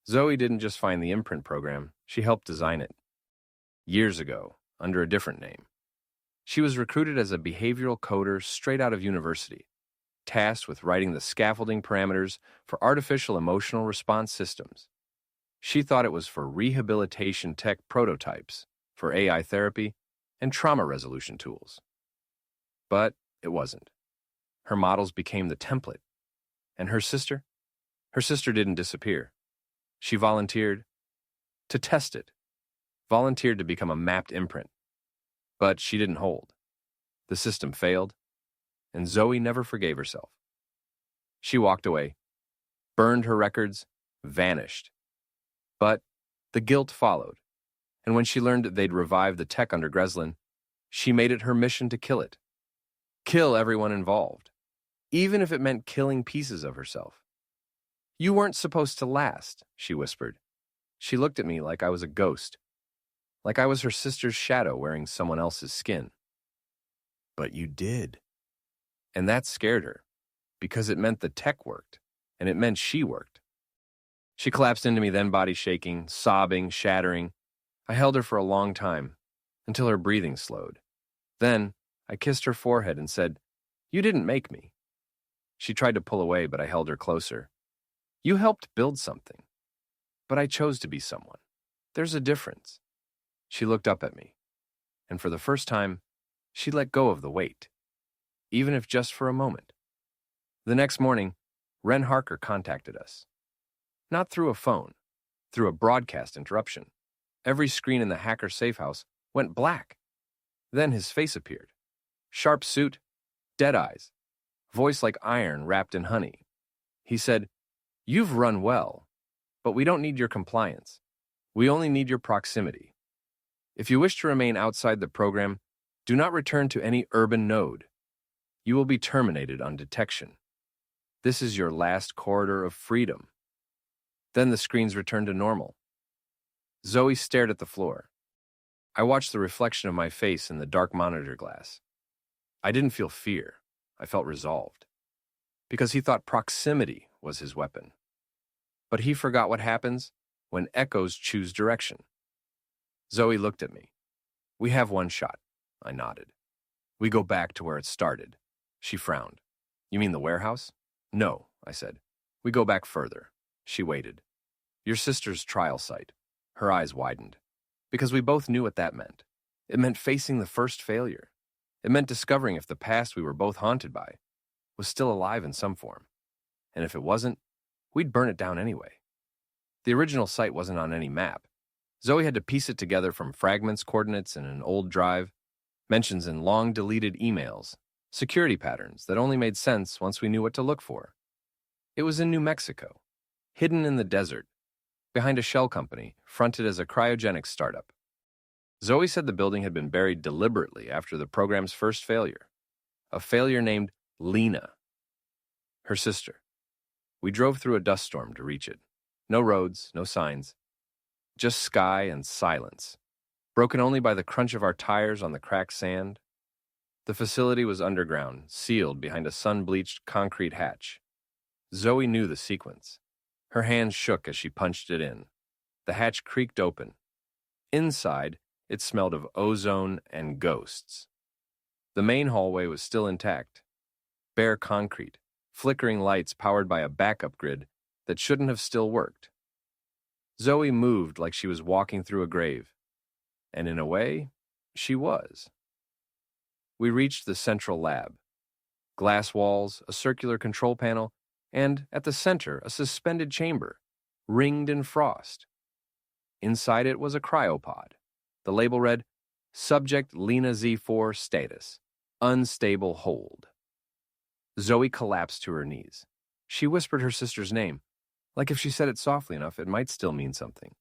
Zoe didn't just find the imprint program, she helped design it. Years ago, under a different name. She was recruited as a behavioral coder straight out of university, tasked with writing the scaffolding parameters for artificial emotional response systems. She thought it was for rehabilitation tech prototypes, for AI therapy, and trauma resolution tools. But it wasn't. Her models became the template. And her sister? Her sister didn't disappear. She volunteered to test it, volunteered to become a mapped imprint. But she didn't hold. The system failed, and Zoe never forgave herself. She walked away, burned her records, vanished. But the guilt followed, and when she learned they'd revived the tech under Greslin, she made it her mission to kill it. Kill everyone involved, even if it meant killing pieces of herself. "You weren't supposed to last," she whispered. She looked at me like I was a ghost, like I was her sister's shadow wearing someone else's skin. "But you did." And that scared her, because it meant the tech worked, and it meant she worked. She collapsed into me, then body shaking, sobbing, shattering. I held her for a long time, until her breathing slowed. Then I kissed her forehead and said, "You didn't make me." She tried to pull away, but I held her closer. "You helped build something, but I chose to be someone. There's a difference." She looked up at me, and for the first time, she let go of the weight, even if just for a moment. The next morning, Ren Harker contacted us. Not through a phone, through a broadcast interruption. Every screen in the hacker safe house went black. Then his face appeared. Sharp suit, dead eyes, voice like iron wrapped in honey. He said, "You've run well, but we don't need your compliance. We only need your proximity. If you wish to remain outside the program, do not return to any urban node. You will be terminated on detection. This is your last corridor of freedom." Then the screens returned to normal. Zoe stared at the floor. I watched the reflection of my face in the dark monitor glass. I didn't feel fear. I felt resolved. Because he thought proximity was his weapon. But he forgot what happens when echoes choose direction. Zoe looked at me. "We have one shot," I nodded. "We go back to where it started." She frowned. "You mean the warehouse?" "No," I said. "We go back further." She waited. "Your sister's trial site." Her eyes widened. Because we both knew what that meant. It meant facing the first failure. It meant discovering if the past we were both haunted by was still alive in some form. And if it wasn't, we'd burn it down anyway. The original site wasn't on any map. Zoe had to piece it together from fragments, coordinates in an old drive, mentions in long-deleted emails, security patterns that only made sense once we knew what to look for. It was in New Mexico, hidden in the desert, behind a shell company, fronted as a cryogenics startup. Zoe said the building had been buried deliberately after the program's first failure, a failure named Lena, her sister. We drove through a dust storm to reach it. No roads, no signs, just sky and silence, broken only by the crunch of our tires on the cracked sand. The facility was underground, sealed behind a sun-bleached concrete hatch. Zoe knew the sequence. Her hands shook as she punched it in. The hatch creaked open. Inside, it smelled of ozone and ghosts. The main hallway was still intact. Bare concrete, flickering lights powered by a backup grid that shouldn't have still worked. Zoe moved like she was walking through a grave. And in a way, she was. We reached the central lab. Glass walls, a circular control panel, and, at the center, a suspended chamber, ringed in frost. Inside it was a cryopod. The label read, "Subject Lena Z4 status, unstable hold." Zoe collapsed to her knees. She whispered her sister's name, like if she said it softly enough, it might still mean something.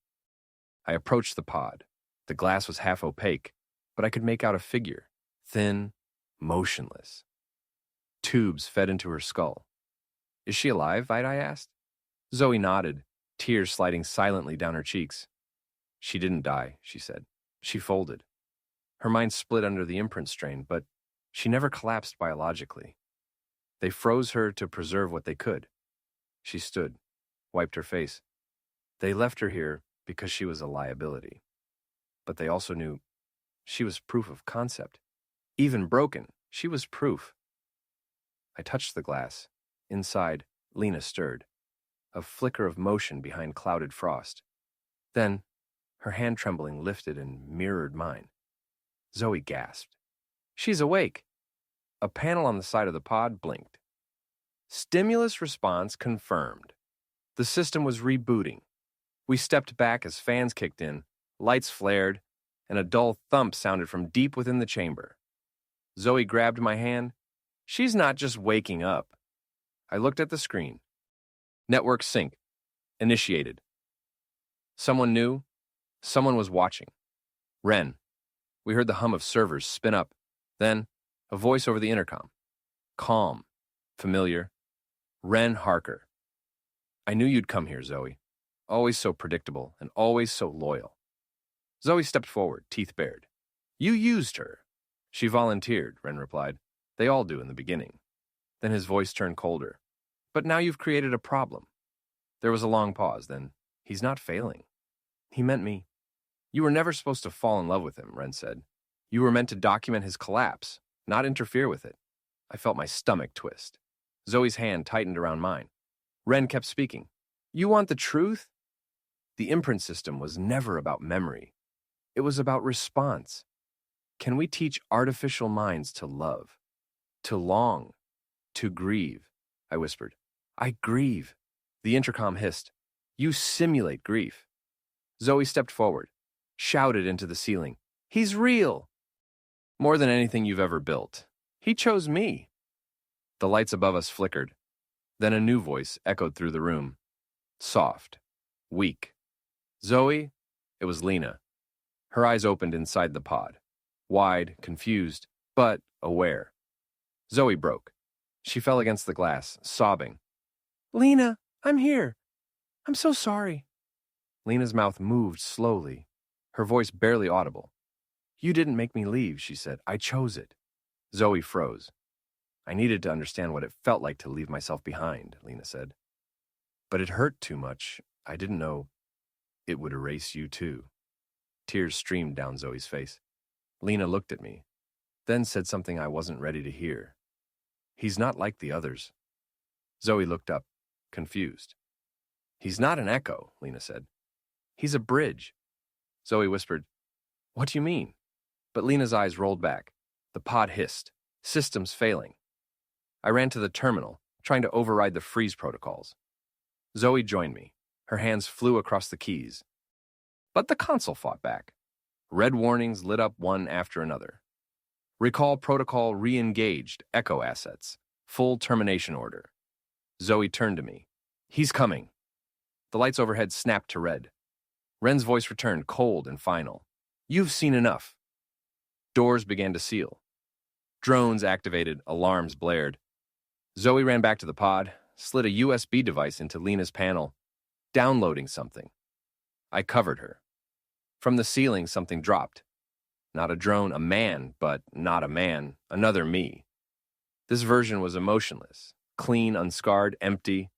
I approached the pod. The glass was half opaque, but I could make out a figure, thin, motionless. Tubes fed into her skull. "Is she alive?" I asked. Zoe nodded, tears sliding silently down her cheeks. "She didn't die," she said. She folded. Her mind split under the imprint strain, but she never collapsed biologically. They froze her to preserve what they could. She stood, wiped her face. They left her here because she was a liability. But they also knew she was proof of concept. Even broken, she was proof. I touched the glass. Inside, Lena stirred, a flicker of motion behind clouded frost. Then, her hand trembling lifted and mirrored mine. Zoe gasped. "She's awake." A panel on the side of the pod blinked. Stimulus response confirmed. The system was rebooting. We stepped back as fans kicked in, lights flared, and a dull thump sounded from deep within the chamber. Zoe grabbed my hand. "She's not just waking up." I looked at the screen. Network sync. Initiated. Someone knew. Someone was watching. Ren. We heard the hum of servers spin up. Then, a voice over the intercom. Calm. Familiar. "Ren Harker. I knew you'd come here, Zoe. Always so predictable and always so loyal." Zoe stepped forward, teeth bared. "You used her." "She volunteered," Ren replied. "They all do in the beginning." Then his voice turned colder. "But now you've created a problem." There was a long pause, then, "He's not failing." "He meant me." "You were never supposed to fall in love with him," Ren said. "You were meant to document his collapse, not interfere with it." I felt my stomach twist. Zoe's hand tightened around mine. Ren kept speaking. "You want the truth?" The imprint system was never about memory. It was about response. Can we teach artificial minds to love, to long, to grieve? I whispered. I grieve. The intercom hissed. You simulate grief. Zoe stepped forward, shouted into the ceiling. He's real! More than anything you've ever built. He chose me. The lights above us flickered. Then a new voice echoed through the room. Soft. Weak. Zoe? It was Lena. Her eyes opened inside the pod. Wide, confused, but aware. Zoe broke. She fell against the glass, sobbing. Lena, I'm here. I'm so sorry. Lena's mouth moved slowly, her voice barely audible. You didn't make me leave, she said. I chose it. Zoe froze. I needed to understand what it felt like to leave myself behind, Lena said. But it hurt too much. I didn't know it would erase you too. Tears streamed down Zoe's face. Lena looked at me, then said something I wasn't ready to hear. He's not like the others. Zoe looked up, confused. He's not an echo, Lena said. He's a bridge. Zoe whispered, What do you mean? But Lena's eyes rolled back. The pod hissed. Systems failing. I ran to the terminal, trying to override the freeze protocols. Zoe joined me. Her hands flew across the keys. But the console fought back. Red warnings lit up one after another. Recall protocol re-engaged, echo assets. Full termination order. Zoe turned to me. He's coming. The lights overhead snapped to red. Ren's voice returned, cold and final. You've seen enough. Doors began to seal. Drones activated, alarms blared. Zoe ran back to the pod, slid a USB device into Lena's panel, downloading something. I covered her. From the ceiling, something dropped. Not a drone, a man, but not a man, another me. This version was emotionless, clean, unscarred, empty.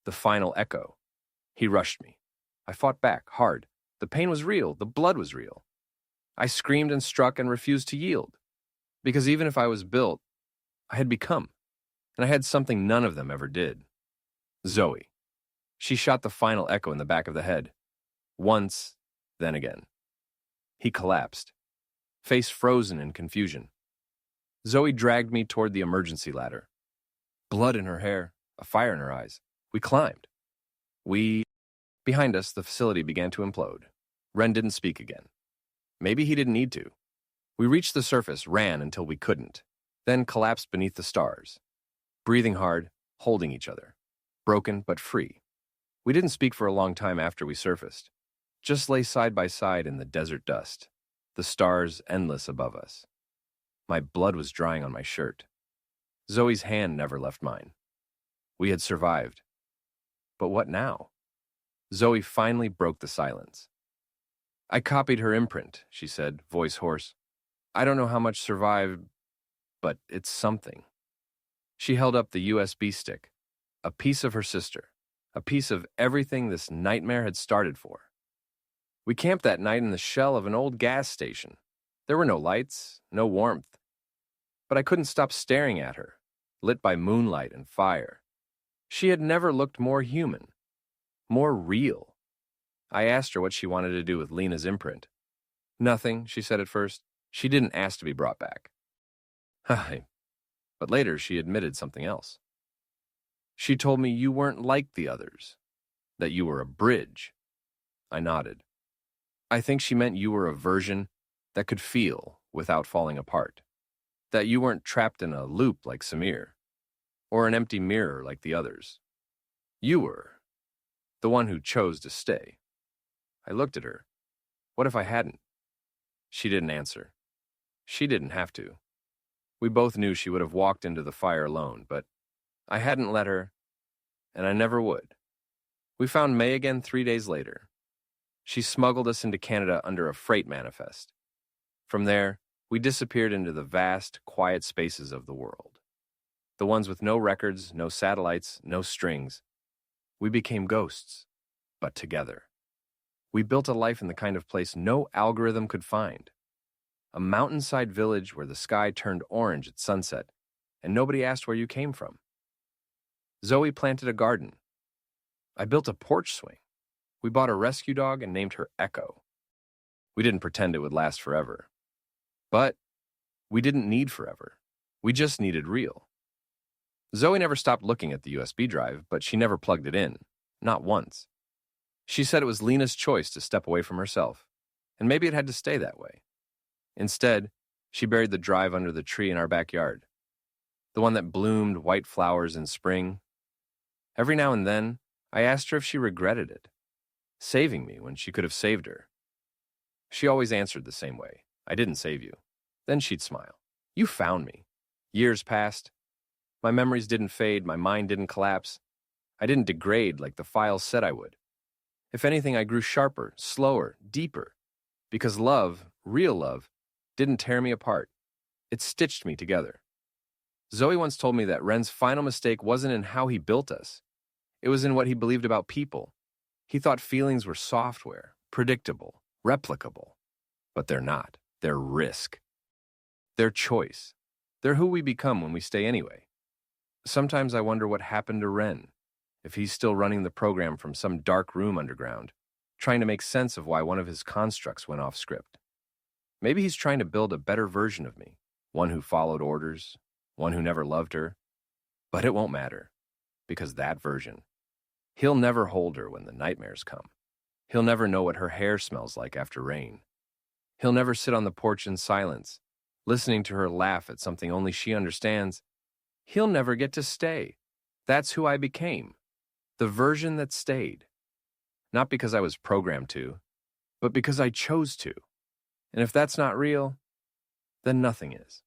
The final echo. He rushed me. I fought back, hard. The pain was real, the blood was real. I screamed and struck and refused to yield. Because even if I was built, I had become. And I had something none of them ever did. Zoe. She shot the final echo in the back of the head. Once, then again. He collapsed, face frozen in confusion. Zoe dragged me toward the emergency ladder. Blood in her hair, a fire in her eyes. We climbed. Behind us, the facility began to implode. Ren didn't speak again. Maybe he didn't need to. We reached the surface, ran until we couldn't, then collapsed beneath the stars. Breathing hard, holding each other. Broken but free. We didn't speak for a long time after we surfaced. Just lay side by side in the desert dust, the stars endless above us. My blood was drying on my shirt. Zoe's hand never left mine. We had survived. But what now? Zoe finally broke the silence. I copied her imprint, she said, voice hoarse. I don't know how much survived, but it's something. She held up the USB stick, a piece of her sister, a piece of everything this nightmare had started for. We camped that night in the shell of an old gas station. There were no lights, no warmth. But I couldn't stop staring at her, lit by moonlight and fire. She had never looked more human, more real. I asked her what she wanted to do with Lena's imprint. Nothing, she said at first. She didn't ask to be brought back. Hi. But later she admitted something else. She told me you weren't like the others, that you were a bridge. I nodded. I think she meant you were a version that could feel without falling apart, that you weren't trapped in a loop like Samir, or an empty mirror like the others. You were the one who chose to stay. I looked at her. What if I hadn't? She didn't answer. She didn't have to. We both knew she would have walked into the fire alone, but I hadn't let her, and I never would. We found May again 3 days later. She smuggled us into Canada under a freight manifest. From there, we disappeared into the vast, quiet spaces of the world. The ones with no records, no satellites, no strings. We became ghosts, but together. We built a life in the kind of place no algorithm could find. A mountainside village where the sky turned orange at sunset, and nobody asked where you came from. Zoe planted a garden. I built a porch swing. We bought a rescue dog and named her Echo. We didn't pretend it would last forever. But we didn't need forever. We just needed real. Zoe never stopped looking at the USB drive, but she never plugged it in. Not once. She said it was Lena's choice to step away from herself, and maybe it had to stay that way. Instead, she buried the drive under the tree in our backyard, the one that bloomed white flowers in spring. Every now and then, I asked her if she regretted it, saving me when she could have saved her. She always answered the same way. I didn't save you. Then she'd smile. You found me. Years passed. My memories didn't fade. My mind didn't collapse. I didn't degrade like the files said I would. If anything, I grew sharper, slower, deeper. Because love, real love, didn't tear me apart. It stitched me together. Zoe once told me that Ren's final mistake wasn't in how he built us. It was in what he believed about people. He thought feelings were software, predictable, replicable. But they're not. They're risk. They're choice. They're who we become when we stay anyway. Sometimes I wonder what happened to Ren, if he's still running the program from some dark room underground, trying to make sense of why one of his constructs went off script. Maybe he's trying to build a better version of me, one who followed orders, one who never loved her. But it won't matter, because that version, he'll never hold her when the nightmares come. He'll never know what her hair smells like after rain. He'll never sit on the porch in silence, listening to her laugh at something only she understands. He'll never get to stay. That's who I became, the version that stayed. Not because I was programmed to, but because I chose to. And if that's not real, then nothing is.